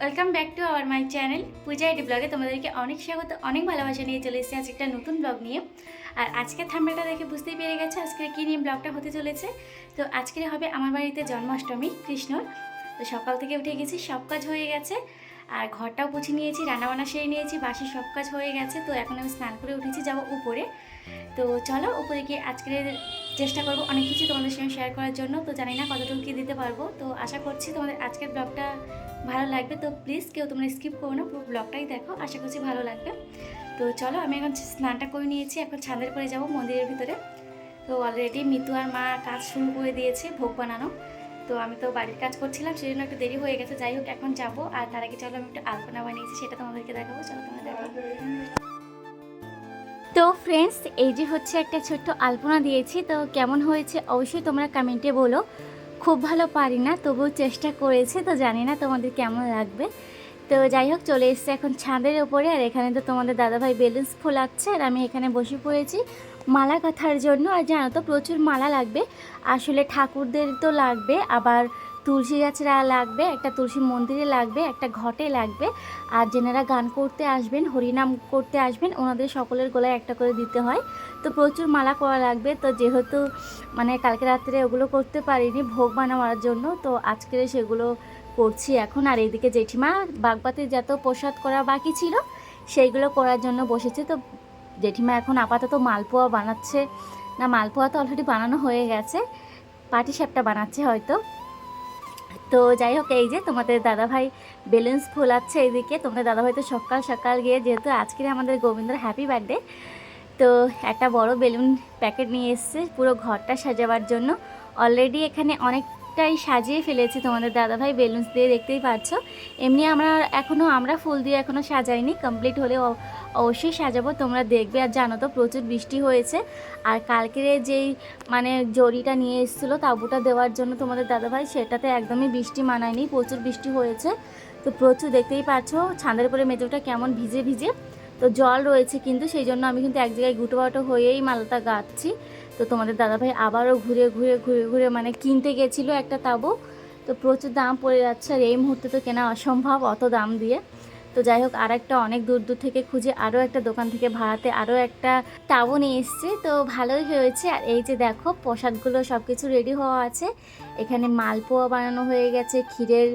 Welcome back to our my channel Puja ID ব্লগে তোমাদেরকে অনেক স্বাগত, অনেক ভালোবাসা নিয়ে চলে এসেছি আজকে একটা নতুন ব্লগ নিয়ে। আর আজকে থাম্বনেলটা দেখে বুঝতেই পেরে গেছো আজকে কী নিয়ে ব্লগটা হতে চলেছে। তো আজকে হবে আমার বাড়িতে জন্মাষ্টমী কৃষ্ণর। তো সকাল থেকে উঠে গেছি, সব কাজ হয়ে গেছে, আর ঘরটাও পুছে নিয়েছি, রান্নাবান্না সেরে নিয়েছি, বাসি সব কাজ হয়ে গেছে। তো এখন আমি স্নান করে উঠেছি, যাবো উপরে। তো চলো উপরে গিয়ে আজকে চেষ্টা করবো অনেক কিছু তোমাদের সঙ্গে শেয়ার করার জন্য। তো জানি না কতটুকু কী দিতে পারবো, তো আশা করছি তোমাদের আজকের ব্লগটা ভালো লাগবে। তো প্লিজ কেউ তোমরা স্কিপ করো না, পুরো ব্লগটাই দেখো, আশা করছি ভালো লাগবে। তো চলো আমি এখন স্নানটা করে নিয়েছি, এখন ছাদের পরে যাব মন্দিরের ভিতরে। তো অলরেডি মিতু আর মা কাজ শুরু করে দিয়েছে ভোগ বানানো। তো আমি তো বাড়ির কাজ করছিলাম, সেই জন্য একটু দেরি হয়ে গেছে। যাই হোক এখন যাবো, আর তার আগে চলো আমি একটু আলপনা বানিয়েছি সেটা তোমাদেরকে দেখাবো। চলো তোমরা দেখো। তো ফ্রেন্ডস, এই যে হচ্ছে একটা ছোট্ট আলপনা দিয়েছি, তো কেমন হয়েছে অবশ্যই তোমরা কমেন্টে বলো। খুব ভালো পারি না, তবুও চেষ্টা করেছি, তো জানি না তোমাদের কেমন লাগবে। তো যাই হোক চলে এসছে এখন ছাদের ওপরে, আর এখানে তো তোমাদের দাদাভাই বেলুন্স ফোলাচ্ছে, আর আমি এখানে বসে পড়েছি মালা গাঁথার জন্য। আর জানো তো প্রচুর মালা লাগবে, আসলে ঠাকুরদের তো লাগবে, আবার তুলসী গাছরা লাগবে, একটা তুলসী মন্দিরে লাগবে, একটা ঘটে লাগবে, আর যেনারা গান করতে আসবেন, হরিনাম করতে আসবেন, ওনাদের সকলের গলায় একটা করে দিতে হয়। তো প্রচুর মালা করা লাগবে। তো যেহেতু মানে কালকে রাত্রে ওগুলো করতে পারিনি ভোগ বানাবার জন্য, তো আজকে সেগুলো করছি এখন। আর এইদিকে জেঠিমা বাগবাতে যত প্রসাদ করা বাকি ছিল সেইগুলো করার জন্য বসেছে। তো জেঠিমা এখন আপাতত মালপোয়া বানাচ্ছে, না মালপোয়া তো অলরেডি বানানো হয়ে গেছে, পাটিসাপটা বানাচ্ছে হয়তো। তো যাই হোক এই যে তোমাদের দাদাভাই বেলুন্স ফোলাচ্ছে এইদিকে। তোমাদের দাদাভাই তো সকাল সকাল গিয়ে, যেহেতু আজকে আমাদের গোবিন্দর হ্যাপি বার্থডে, তো একটা বড় বেলুন প্যাকেট নিয়ে এসছে পুরো ঘরটা সাজাবার জন্য। অলরেডি এখানে অনেকটাই সাজিয়ে ফেলেছি তোমাদের দাদাভাই বেলুনস দিয়ে, দেখতেই পাচ্ছ। এমনি আমরা ফুল দিয়ে এখনও সাজাইনি, কমপ্লিট হলে অবশ্যই সাজাবো, তোমরা দেখবে। আর জানো তো প্রচুর বৃষ্টি হয়েছে, আর কালকের যেই মানে জরিটা নিয়ে এসেছিলো তাঁবুটা দেওয়ার জন্য তোমাদের দাদাভাই, সেটাতে একদমই বৃষ্টি মানায়নি, প্রচুর বৃষ্টি হয়েছে। তো প্রচুর দেখতেই পাচ্ছ ছাদের উপরে মেঝেটা কেমন ভিজে ভিজে, তো জল রয়েছে কিন্তু, সেই জন্য আমি কিন্তু এক জায়গায় গুটোবাটো হয়েই মালাটা গাঁথছি। তো তোমাদের দাদাভাই আবারও ঘুরে ঘুরে ঘুরে ঘুরে মানে কিনতে গেছিলো একটা তাঁবু, তো প্রচুর দাম পড়ে যাচ্ছে, আর এই মুহূর্তে তো কেনা অসম্ভব অত দাম দিয়ে। তো যাই হোক আর একটা অনেক দূর দূর থেকে খুঁজে আরও একটা দোকান থেকে ভাড়াতে আরও একটা তাঁবু নিয়ে এসছে, তো ভালোই হয়েছে। আর এই যে দেখো প্রসাদগুলো সব কিছু রেডি হওয়া আছে, এখানে মালপোয়া বানানো হয়ে গেছে, ক্ষীরের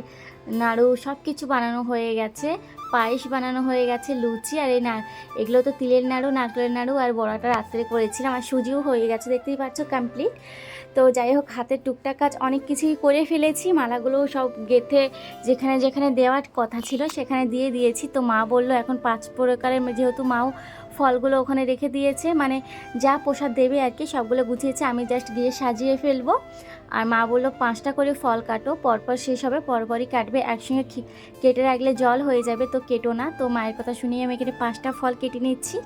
নাড়ু সব কিছু বানানো হয়ে গেছে, পায়েস বানানো হয়ে গেছে, লুচি, আর এগুলো তো তিলের নাড়ু, নারকেলের নাড়ু, আর বড়াটা রাত্রে করেছিলাম, আর সুজিও হয়ে গেছে, দেখতেই পাচ্ছ কমপ্লিট। তো যাই হোক হাতের টুকটাক কাজ অনেক কিছুই করে ফেলেছি, মালাগুলো সব গেঁথে যেখানে যেখানে দেওয়ার কথা ছিল সেখানে দিয়ে দিয়েছি। তো মা বললো এখন 5 প্রকারের, যেহেতু মাও ফলগুলো ওখানে রেখে দিয়েছে, মানে যা প্রসাদ দেবে আর কি সবগুলো গুছিয়েছে, আমি জাস্ট গিয়ে সাজিয়ে ফেলবো। আর মা বললো 5টা করে ফল কাটো, পরপর শেষ হবে, পরপরই কাটবে, একসঙ্গে কেটে রাখলে জল হয়ে যাবে, তো কেটো না। তো মায়ের কথা শুনিয়ে আমি এখানে 5টা ফল কেটে নিচ্ছি।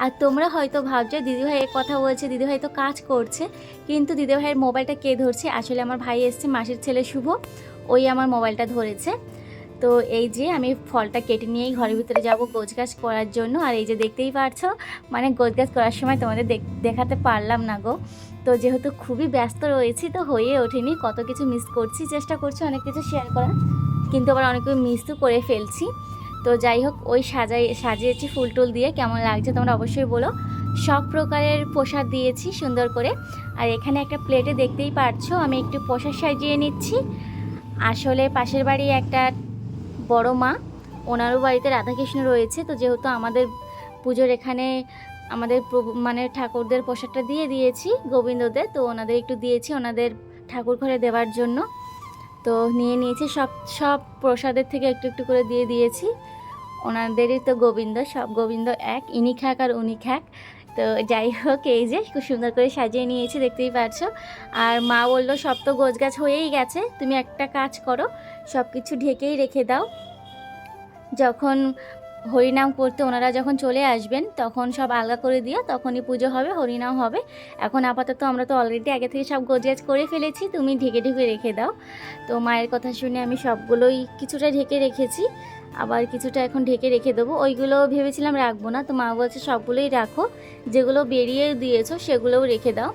আর তোমরা হয়তো ভাবছো দিদিভাই এক কথা বলছে, দিদিভাই তো কাজ করছে, কিন্তু দিদিভাইয়ের মোবাইলটা কে ধরছে? আসলে আমার ভাই এসছে, মাসির ছেলে শুভ, ওই আমার মোবাইলটা ধরেছে। তো এই যে আমি ফলটা কেটে নিয়েই ঘরের ভিতরে যাব গোছগাছ করার জন্য। আর এই যে দেখতেই পারছো মানে গোছগাছ করার সময় তোমাদের দেখাতে পারলাম না গো, তো যেহেতু খুবই ব্যস্ত রয়েছি তো হয়ে ওঠেনি, কত কিছু মিস করছি, চেষ্টা করছি অনেক কিছু শেয়ার করার, কিন্তু আবার অনেক কিছু মিস তো করে ফেলছি। তো যাই হোক ওই সাজিয়েছি ফুল টুল দিয়ে, কেমন লাগছে তোমরা অবশ্যই বলো। সব প্রকারের প্রসাদ দিয়েছি সুন্দর করে। আর এখানে একটা প্লেটে দেখতেই পারছো আমি একটু প্রসাদ সাজিয়ে নিচ্ছি। আসলে পাশের বাড়ি একটা বড় মা, ওনারও বাড়িতে রাধাকৃষ্ণ রয়েছে, তো যেহেতু আমাদের পুজোর এখানে আমাদের মানে ঠাকুরদের প্রসাদটা দিয়ে দিয়েছি গোবিন্দদের, তো ওনাদের একটু দিয়েছি ওনাদের ঠাকুর ঘরে দেওয়ার জন্য। তো নিয়ে নিয়েছি সব সব প্রসাদের থেকে একটু একটু করে দিয়ে দিয়েছি, ওনাদেরই তো গোবিন্দ, সব গোবিন্দ এক, ইনি খাক আর উনি খাক। তো যাই হোক এই যে খুব সুন্দর করে সাজিয়ে নিয়েছি, দেখতেই পাচ্ছ। আর মা বললো সব তো গোছগাছ হয়েই গেছে, তুমি একটা কাজ করো, সব কিছু ঢেকেই রেখে দাও, যখন হরিনাম করতে ওনারা যখন চলে আসবেন তখন সব আলগা করে দিও, তখনই পুজো হবে, হরিনাম হবে। এখন আপাতত আমরা তো অলরেডি আগে থেকে সব গোছগাছ করে ফেলেছি, তুমি ঢেকে ঢেকে রেখে দাও। তো মায়ের কথা শুনে আমি সবগুলোই কিছুটা ঢেকে রেখেছি, আবার কিছুটা এখন ঢেকে রেখে দেবো। ওইগুলো ভেবেছিলাম রাখবো না, তো মা বলছে সবগুলোই রাখো, যেগুলো বেরিয়ে দিয়েছো সেগুলোও রেখে দাও।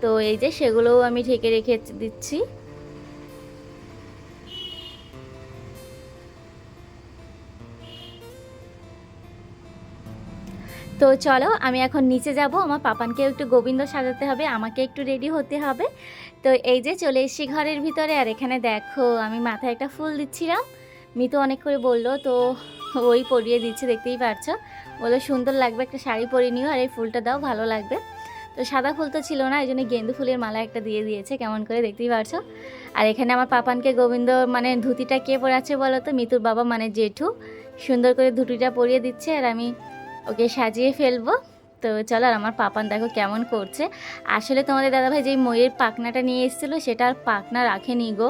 তো এই যে সেগুলোও আমি ঢেকে রেখে দিচ্ছি। তো চলো আমি এখন নিচে যাব, আমার পাপানকেও একটু গোবিন্দ সাজাতে হবে, আমাকে একটু রেডি হতে হবে। তো এই যে চলে এসেছি ঘরের ভিতরে, আর এখানে দেখো আমি মাথায় একটা ফুল দিচ্ছিলাম। মিতু অনেক করে বললো, তো ওই পরিয়ে দিচ্ছে, দেখতেই পারছো। বললো সুন্দর লাগবে, একটা শাড়ি পরিয়ে নিও আর এই ফুলটা দাও, ভালো লাগবে। তো সাদা ফুল তো ছিল না, এই জন্য গেন্দু ফুলের মালা একটা দিয়ে দিয়েছে, কেমন করে দেখতেই পারছো। আর এখানে আমার পাপানকে গোবিন্দ মানে ধুতিটা কে পরাচ্ছে বলো তো, মিতুর বাবা মানে জেঠু সুন্দর করে ধুতিটা পরিয়ে দিচ্ছে, আর আমি ওকে সাজিয়ে ফেলবো। তো চলো, আর আমার পাপান দেখো কেমন করছে। আসলে তোমাদের দাদাভাই যেই ময়ূরের পাখনাটা নিয়ে এসেছিলো সেটা আর পাখনা রাখেনি গো,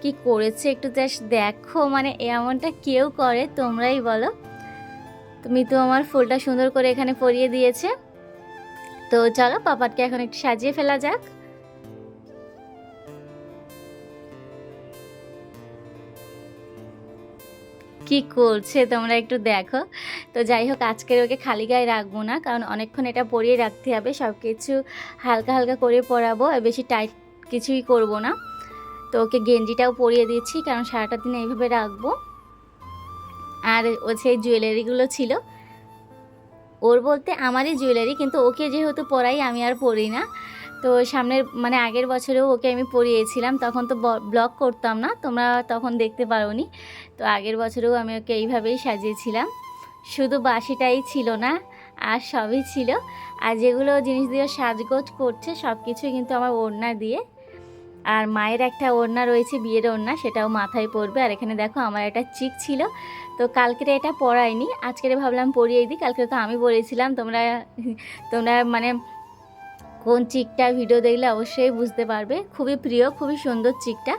কি করেছে একটু জাস্ট দেখো, মানে এমনটা কেউ করে তোমরাই বলো। তো মিতু আমার ফুলটা সুন্দর করে এখানে পরিয়ে দিয়েছে। তো চলো পাপানকে এখন একটু সাজিয়ে ফেলা যাক। কি করছে তোমরা একটু দেখো। তো যাই হোক, আজকের ওকে খালি গায়ে রাখবো না, কারণ অনেকক্ষণ এটা পরিয়ে রাখতে হবে, সব কিছু হালকা হালকা করে পরাবো, আর বেশি টাইট কিছুই করব না। তো ওকে গেঞ্জিটাও পরিয়ে দিচ্ছি, কারণ সারাটা দিন এইভাবে রাখবো। আর ও সেই জুয়েলারিগুলো ছিল ওর, বলতে আমারই জুয়েলারি, কিন্তু ওকে যেহেতু পরাই আমি আর পরি না। তো সামনের মানে আগের বছরেও ওকে আমি পরিয়েছিলাম, তখন তো ব্লগ করতাম না, তোমরা তখন দেখতে পারোনি। তো আগের বছরেও আমি ওকে এইভাবেই সাজিয়েছিলাম, শুধু বাসিটাই ছিল না, আর সবই ছিল। আর যেগুলো জিনিস দিয়ে সাজগোজ করছে সব কিছুই কিন্তু আমার ওড়না দিয়ে। আর মায়ের একটা ওড়না রয়েছে, বিয়ের ওড়না, সেটাও মাথায় পরবে। আর এখানে দেখো আমার একটা চিক ছিল, তো কালকের এটা পরাইনি, আজকের ভাবলাম পরিয়ে দিই, কালকে তো আমি পরেছিলাম। তোমরা তোমরা মানে কোন চিকটা ভিডিও দেখলে অবশ্যই বুঝতে পারবে, খুবই প্রিয়, খুবই সুন্দর চিকটা।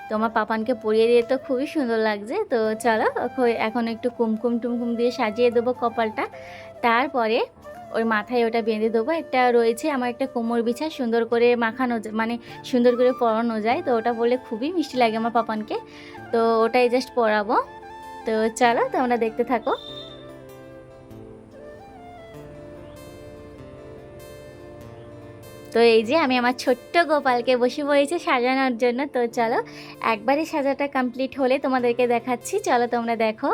তো আমার পাপানকে পরিয়ে দিয়ে তো খুবই সুন্দর লাগছে। তো চলো এখন একটু কুমকুম টুমকুম দিয়ে সাজিয়ে দেবো কপালটা, তারপরে ওর মাথায় ওটা বেঁধে দেবো। একটা রয়েছে আমার একটা কোমর বিছা, সুন্দর করে মাখানো মানে সুন্দর করে পরানো যায়, তো ওটা বললে খুবই মিষ্টি লাগে আমার পাপানকে, তো ওটাই জাস্ট পরাবো। তো চলো তোমরা দেখতে থাকো। তো এই যে আমি আমার ছোট্ট গোপালকে বসে পড়েছি সাজানোর জন্য। তো চলো একবারে সাজাটা কমপ্লিট হলে তোমাদেরকে দেখাচ্ছি, চলো তোমরা দেখো।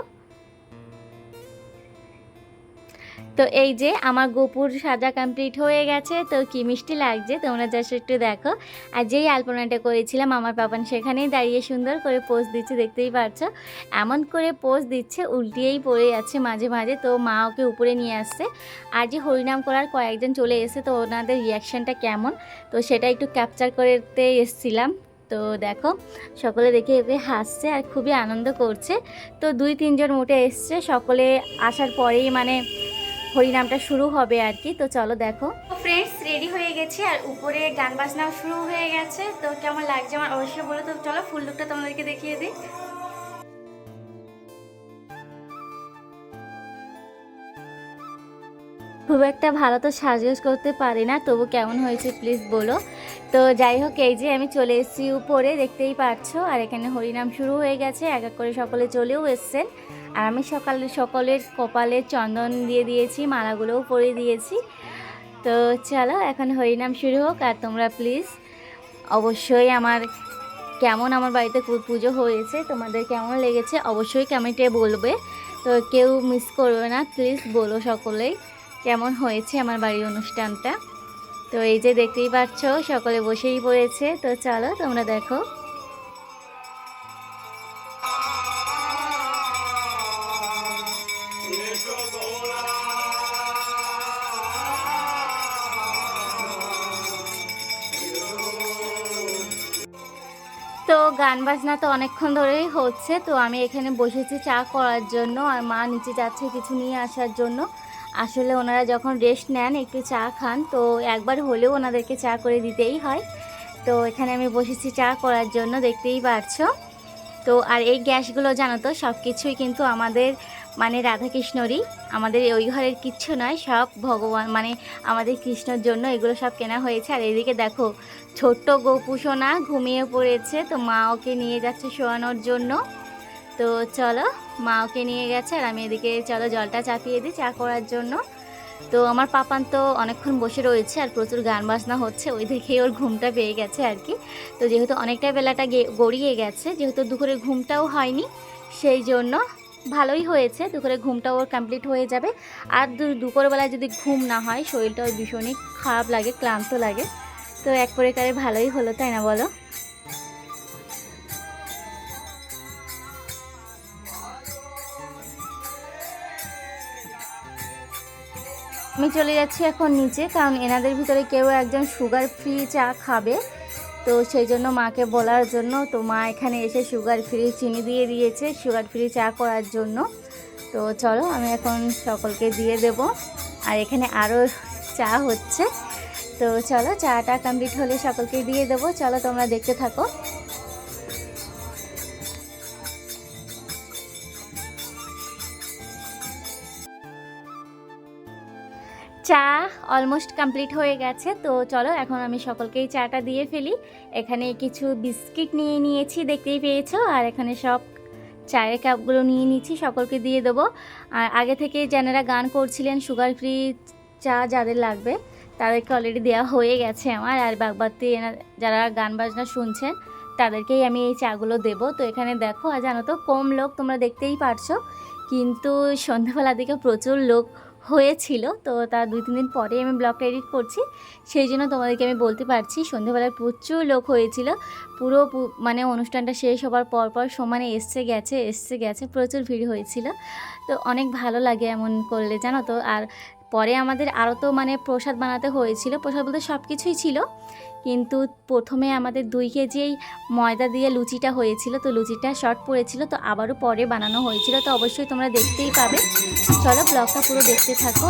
তো এই যে আমার গোপুর সাজা কমপ্লিট হয়ে গেছে, তো কি মিষ্টি লাগছে তোমরা জাস্ট একটু দেখো। আর যেই আলপনাটা করেছিলাম আমার পাপান সেখানেই দাঁড়িয়ে সুন্দর করে পোজ দিচ্ছে, দেখতেই পাচ্ছ। এমন করে পোজ দিচ্ছে উল্টিয়েই পড়ে যাচ্ছে মাঝে মাঝে, তো মা ওকে উপরে নিয়ে আসছে। আর যে হরিনাম করার কয়েকজন চলে এসে, তো ওনাদের রিয়াকশানটা কেমন, তো সেটা একটু ক্যাপচার করতে এসেছিলাম। তো দেখো সকলে দেখে একে হাসছে আর খুবই আনন্দ করছে। তো 2-3 জন উঠে এসছে, সকলে আসার পরেই মানে হরিনামটা শুরু হবে আর কি। তো চলো দেখো ফ্রেন্ডস, রেডি হয়ে গেছে আর উপরে গান বাজনাও শুরু হয়ে গেছে। তো কেমন লাগছে আমার অবশ্যই বলো। তো চলো ফুল লুকটা তোমাদেরকে দেখিয়ে দিই। খুব একটা ভালো তো সাজগোজ করতে পারি না, তবু কেমন হয়েছে প্লিজ বলো। তো যাই হোক, এই যে আমি চলে এসেছি উপরে, দেখতেই পাচ্ছ। আর এখানে হরিনাম শুরু হয়ে গেছে, এক এক করে সকলে চলেও এসছেন। আর আমি সকলের কপালে চন্দন দিয়ে দিয়েছি, মালাগুলোও পরিয়ে দিয়েছি। তো চলো এখন হরিনাম শুরু হোক। আর তোমরা প্লিজ অবশ্যই কেমন আমার বাড়িতে পুজো হয়েছে, তোমাদের কেমন লেগেছে অবশ্যই কমেন্টে বলবে। তো কেউ মিস করবে না, প্লিজ বলো সকলেই কেমন হয়েছে আমার বাড়ির অনুষ্ঠানটা। তো এই যে দেখতেই পাচ্ছ সকলে বসেই পড়েছে। তো চলো তোমরা দেখো। তো গান বাজনা তো অনেকক্ষণ ধরেই হচ্ছে, তো আমি এখানে বসেছি চা করার জন্য, আর মা নিচে যাচ্ছে কিছু নিয়ে আসার জন্য। আসলে ওনারা যখন রেস্ট নেন একটু চা খান, তো একবার হলেও ওনাদেরকে চা করে দিতেই হয়। তো এখানে আমি বসেছি চা করার জন্য, দেখতেই পারছো। তো আর এই গ্যাসগুলো জানো তো সব কিছুই কিন্তু আমাদের মানে রাধাকৃষ্ণরই, আমাদের ওই ঘরের কিচ্ছু নয়, সব ভগবান মানে আমাদের কৃষ্ণর জন্য এগুলো সব কেনা হয়েছে। আর এদিকে দেখো ছোট্ট গোপুসোনা ঘুমিয়ে পড়েছে, তো মা ওকে নিয়ে যাচ্ছে শোয়ানোর জন্য। তো চলো মা ওকে নিয়ে গেছে, আর আমি এদিকে চলো জলটা চাপিয়ে দিই চা করার জন্য। তো আমার পাপান তো অনেকক্ষণ বসে রয়েছে আর প্রচুর গান বাজনা হচ্ছে, ওই দেখেই ওর ঘুমটা পেয়ে গেছে আর কি। তো যেহেতু অনেকটা বেলাটা গড়িয়ে গেছে, যেহেতু দুপুরে ঘুমটাও হয়নি, সেই জন্য ভালোই হয়েছে, দুপুরে ঘুমটা ওর কমপ্লিট হয়ে যাবে। আর দুপুরবেলায় যদি ঘুম না হয় শরীরটা ওই ভীষণই খারাপ লাগে, ক্লান্ত লাগে। তো এক প্রকারে ভালোই হলো, তাই না বলো? আমি চলে যাচ্ছি এখন নিচে, কারণ এনাদের ভিতরে কেউ একজন সুগার ফ্রি চা খাবে। তো সেই জন্য মাকে বলার জন্য, তো মা এখানে এসে সুগার ফ্রি চিনি দিয়ে দিয়েছে সুগার ফ্রি চা করার জন্য। তো চলো আমি এখন সকলকে দিয়ে দেব। আর এখানে আরও চা হচ্ছে, তো চলো চাটা কমপ্লিট হলে সকলকে দিয়ে দেবো। চলো তোমরা দেখতে থাকো। চা অলমোস্ট কমপ্লিট হয়ে গেছে, তো চলো এখন আমি সকলকেই চাটা দিয়ে ফেলি। এখানে কিছু বিস্কিট নিয়ে নিয়েছি, দেখতেই পেয়েছো। আর এখানে সব চায়ের কাপগুলো নিয়ে নিচ্ছি, সকলকে দিয়ে দেবো। আর আগে থেকে যারা গান করছিলেন সুগার ফ্রি চা যাদের লাগবে তাদেরকে অলরেডি দেওয়া হয়ে গেছে আমার। আর বাগবাতি যারা গান বাজনা শুনছেন তাদেরকেই আমি এই চাগুলো দেবো। তো এখানে দেখো, আর জানো তো কম লোক, তোমরা দেখতেই পারছো, কিন্তু সন্ধ্যাবেলার দিকে প্রচুর লোক হয়েছিল। তো তার 2-3 দিন পরে আমি ব্লগটা এডিট করছি, সেই জন্য তোমাদেরকে আমি বলতে পারছি সন্ধ্যাবেলায় প্রচুর লোক হয়েছিল। পুরো মানে অনুষ্ঠানটা শেষ হবার পর সমানে এসছে গেছে, প্রচুর ভিড় হয়েছিল। তো অনেক ভালো লাগে এমন করলে, জানো তো। আর পরে আমাদের আরও তো মানে প্রসাদ বানাতে হয়েছিল, প্রসাদ বলতে সব কিছুই ছিল, কিন্তু প্রথমে আমাদের 2 কেজি ময়দা দিয়ে লুচিটা হয়েছিল, তো লুচিটা শর্ট পড়েছিল, তো আবারও পরে বানানো হয়েছিল। তো অবশ্যই তোমরা দেখতেই পাবে, চলো ব্লগটা পুরো দেখতে থাকো।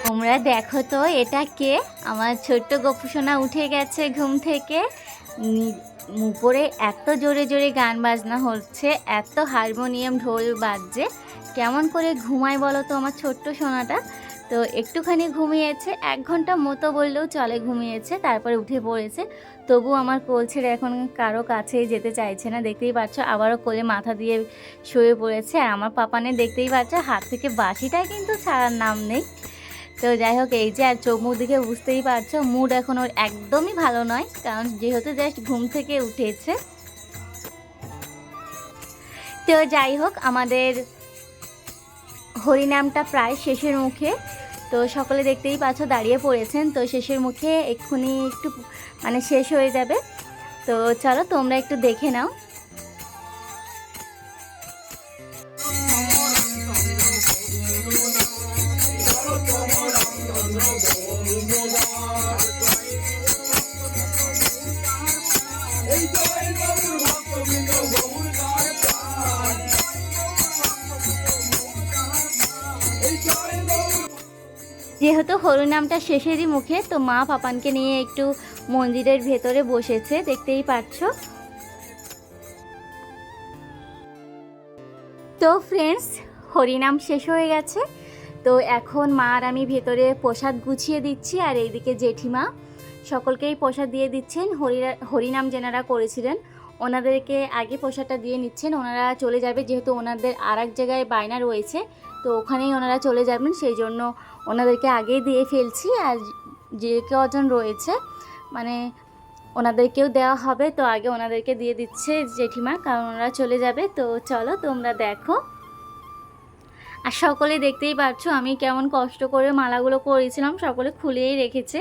তোমরা দেখো তো এটা কে? আমার ছোট্ট গোপুসোনা উঠে গেছে ঘুম থেকে। উপরে এত জোরে জোরে গান বাজনা হচ্ছে, এত হারমোনিয়াম ঢোল বাজছে, কেমন করে ঘুমায় বলো তো আমার ছোট্ট সোনাটা। তো একটুখানি ঘুমিয়েছে, 1 ঘন্টা মতো বললেও চলে ঘুমিয়েছে, তারপরে উঠে পড়েছে। তবু আমার কোল ছেড়ে এখন কারো কাছেই যেতে চাইছে না, দেখতেই পাচ্ছ। আবারও কোলে মাথা দিয়ে শুয়ে পড়েছে। আর আমার পাপানে দেখতেই পাচ্ছ হাত থেকে বাঁশিটা কিন্তু ছাড়ার নাম নেই। তো যাই হোক, এই যে আর চোখ মুখ দিকে বুঝতেই পারছো মুড এখন ওর একদমই ভালো নয়, কারণ যেহেতু জাস্ট ঘুম থেকে উঠেছে। তো যাই হোক, আমাদের হরিনামটা প্রায় শেষের মুখে। তো সকলে দেখতেই পাচ্ছ দাঁড়িয়ে পড়েছেন, তো শেষের মুখে এক্ষুনি একটু মানে শেষ হয়ে যাবে। তো চলো তোমরা একটু দেখে নাও। যেহেতু হরিনামটা শেষেরই মুখে, তো মা পাপানকে নিয়ে একটু মন্দিরের ভেতরে বসেছে, দেখতেই পাচ্ছ। তো ফ্রেন্ডস, হরিনাম শেষ হয়ে গেছে, তো এখন মা আর আমি ভেতরে প্রসাদ গুছিয়ে দিচ্ছি। আর এইদিকে জেঠিমা সকলকেই প্রসাদ দিয়ে দিচ্ছেন। হরিনাম যেনারা করেছিলেন ওনাদেরকে আগে প্রসাদটা দিয়ে নিচ্ছেন। ওনারা চলে যাবে, যেহেতু ওনাদের আর এক জায়গায় বায়না রয়েছে, তো ওখানেই ওনারা চলে যাবেন, সেই জন্য ওনাদেরকে আগেই দিয়ে ফেলছি। আর যে কজন রয়েছে মানে ওনাদেরকেও দেওয়া হবে, তো আগে ওনাদেরকে দিয়ে দিচ্ছে জেঠিমা, কারণ ওনারা চলে যাবে। তো চলো তোমরা দেখো। আর সকলে দেখতেই পাচ্ছ আমি কেমন কষ্ট করে মালাগুলো করেছিলাম, সকলে খুলেই রেখেছে।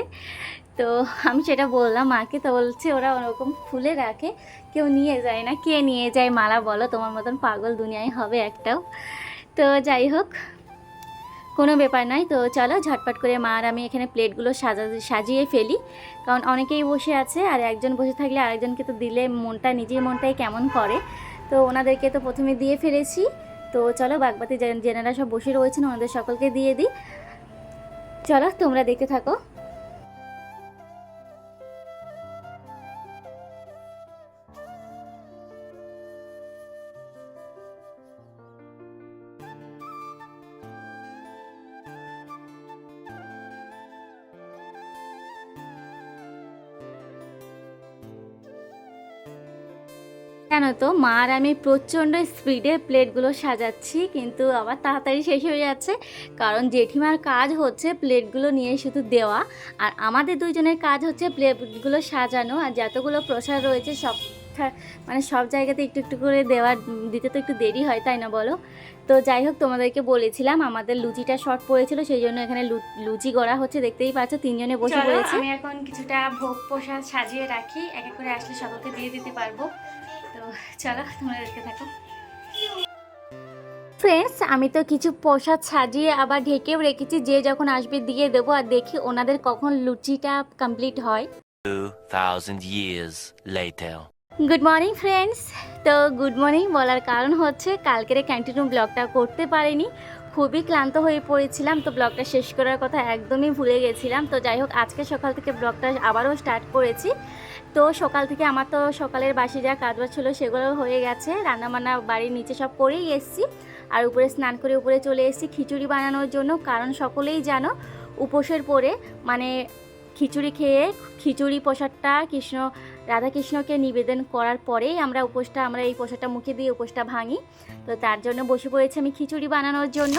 তো আমি সেটা বললাম মাকে, তো বলছে ওরা ওরকম খুলে রাখে, কেউ নিয়ে যায় না। কে নিয়ে যায় মালা বলো? তোমার মতন পাগল দুনিয়ায় হবে একটাও? তো যাই হোক, কোনো ব্যাপার নয়। তো চলো ঝটপট করে মা আর আমি এখানে প্লেটগুলো সাজিয়ে ফেলি, কারণ অনেকেই বসে আছে, আর একজন বসে থাকলে আরেকজনকে তো দিলে নিজের মনটাই কেমন করে। তো ওনাদেরকে তো প্রথমে দিয়ে ফেলেছি। তো চলো বাগবাতি যেনারা সব বসে রয়েছেন ওনাদের সকলকে দিয়ে দিই। চলো তোমরা দেখতে থাকো। জানো তো মা আর আমি প্রচণ্ড স্পিডে প্লেটগুলো সাজাচ্ছি, কিন্তু আবার তাড়াতাড়ি শেষ হয়ে যাচ্ছে, কারণ জেঠিমার কাজ হচ্ছে প্লেটগুলো নিয়ে শুধু দেওয়া, আর আমাদের দুইজনের কাজ হচ্ছে প্লেটগুলো সাজানো, আর যতগুলো প্রসাদ রয়েছে সব মানে সব জায়গাতে একটু একটু করে দিতে তো একটু দেরি হয়, তাই না বলো? তো যাই হোক, তোমাদেরকে বলেছিলাম আমাদের লুচিটা শর্ট পড়েছিল, সেই জন্য এখানে লুচি গড়া হচ্ছে, দেখতেই পাচ্ছ তিনজনে বসে পড়েছি। আমি এখন কিছুটা ভোগ প্রসাদ সাজিয়ে রাখি, এক এক করে আসলে সকলকে দিয়ে দিতে পারবো। তো চলো তোমরা দেখতে থাকো। ফ্রেন্ডস, আমি তো কিছু প্রসাদ সাজিয়ে আবার ঢেকেও রেখেছি, যে যখন আসবে দিয়ে দেবো, আর দেখি ওনাদের কখন লুচিটা কমপ্লিট হয়। 2000 years later. Good morning friends. তো গুড মর্নিং বলার কারণ হচ্ছে কালকের কন্টিনিউ ব্লগটা করতে পারিনি, খুবই ক্লান্ত হয়ে পড়েছিলাম, তো ব্লগটা শেষ করার কথা একদমই ভুলে গেছিলাম। তো যাই হোক, আজকে সকাল থেকে ব্লগটা আবারও স্টার্ট করেছি। তো সকাল থেকে আমার তো সকালের বাসি যা কাজবাজ ছিল সেগুলো হয়ে গেছে, রান্নাবান্না বাড়ির নিচে সব করেই এসেছি, আর উপরে স্নান করে উপরে চলে এসেছি খিচুড়ি বানানোর জন্য, কারণ সকলেই জানো উপোসের পরে মানে খিচুড়ি খেয়ে খিচুড়ি প্রসাদটা রাধাকৃষ্ণকে নিবেদন করার পরেই আমরা এই প্রসাদটা মুখে দিয়ে উপোসটা ভাঙি। তো তার জন্য বসে পড়েছি আমি খিচুড়ি বানানোর জন্য।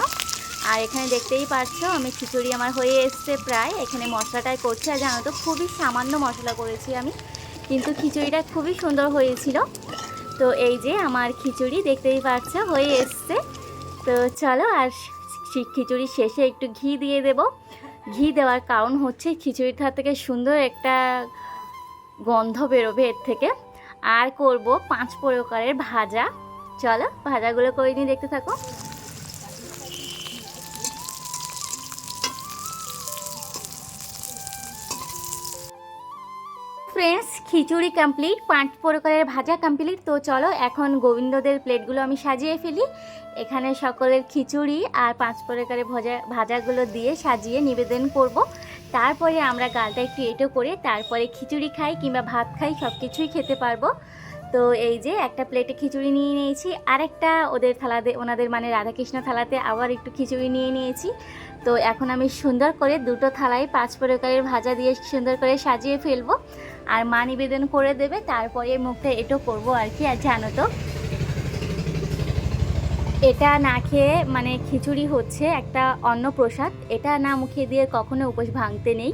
আর এখানে দেখতেই পাচ্ছ আমি খিচুড়ি আমার হয়ে এসছে প্রায়, এখানে মশলাটাই করছি, আর জানো তো খুবই সামান্য মশলা করেছি আমি, কিন্তু খিচুড়িটা খুবই সুন্দর হয়েছিল। তো এই যে আমার খিচুড়ি দেখতেই পাচ্ছ হয়ে এসছে। তো চলো, আর খিচুড়ি শেষে একটু ঘি দিয়ে দেবো। ঘি দেওয়ার কারণ হচ্ছে খিচুড়িটা থেকে সুন্দর একটা গন্ধ বেরোবে এর থেকে। আর করব 5 প্রকারের ভাজা। চলো ভাজাগুলো করে নিয়ে দেখতে থাকো। ফ্রেন্ডস, খিচুড়ি কমপ্লিট, 5 প্রকারের ভাজা কমপ্লিট। তো চলো এখন গোবিন্দদের প্লেটগুলো আমি সাজিয়ে ফেলি। এখানে সকলের খিচুড়ি আর 5 প্রকারের ভাজাগুলো দিয়ে সাজিয়ে নিবেদন করব। তারপরে আমরা গালটা একটু এঁটো করে তারপরে খিচুড়ি খাই কিংবা ভাত খাই, সব কিছুই খেতে পারবো। তো এই যে একটা প্লেটে খিচুড়ি নিয়ে নিয়েছি, আরেকটা ওনাদের মানে রাধাকৃষ্ণ থালাতে আবার একটু খিচুড়ি নিয়ে নিয়েছি। তো এখন আমি সুন্দর করে দুটো থালায় 5 প্রকারের ভাজা দিয়ে সুন্দর করে সাজিয়ে ফেলবো, আর মা নিবেদন করে দেবে, তারপরে মুখটা এঁটো করবো আর কি। আর জানো তো এটা না খেয়ে মানে খিচুড়ি হচ্ছে একটা অন্ন প্রসাদ, এটা না মুখে দিয়ে কখনো উপোস ভাঙতে নেই,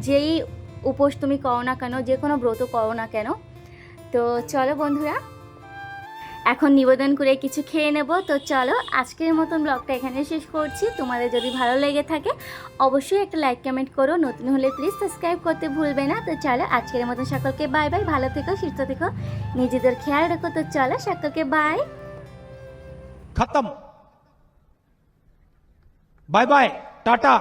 যেই উপোস তুমি করো না কেন, যে কোনো ব্রত করো না কেন। তো চলো বন্ধুরা, এখন নিবেদন করে কিছু খেয়ে নেব। তো চলো আজকের মতন ব্লগটা এখানে শেষ করছি। তোমাদের যদি ভালো লেগে থাকে অবশ্যই একটা লাইক কমেন্ট করো, নতুন হলে প্লিজ সাবস্ক্রাইব করতে ভুলবে না। তো চলো আজকের মতন সকলকে বাই বাই, ভালো থেকো, সুস্থ থেকো, নিজেদের খেয়াল রাখো। তো চলো সকলকে বাই। खत्म। Bye bye, Tata.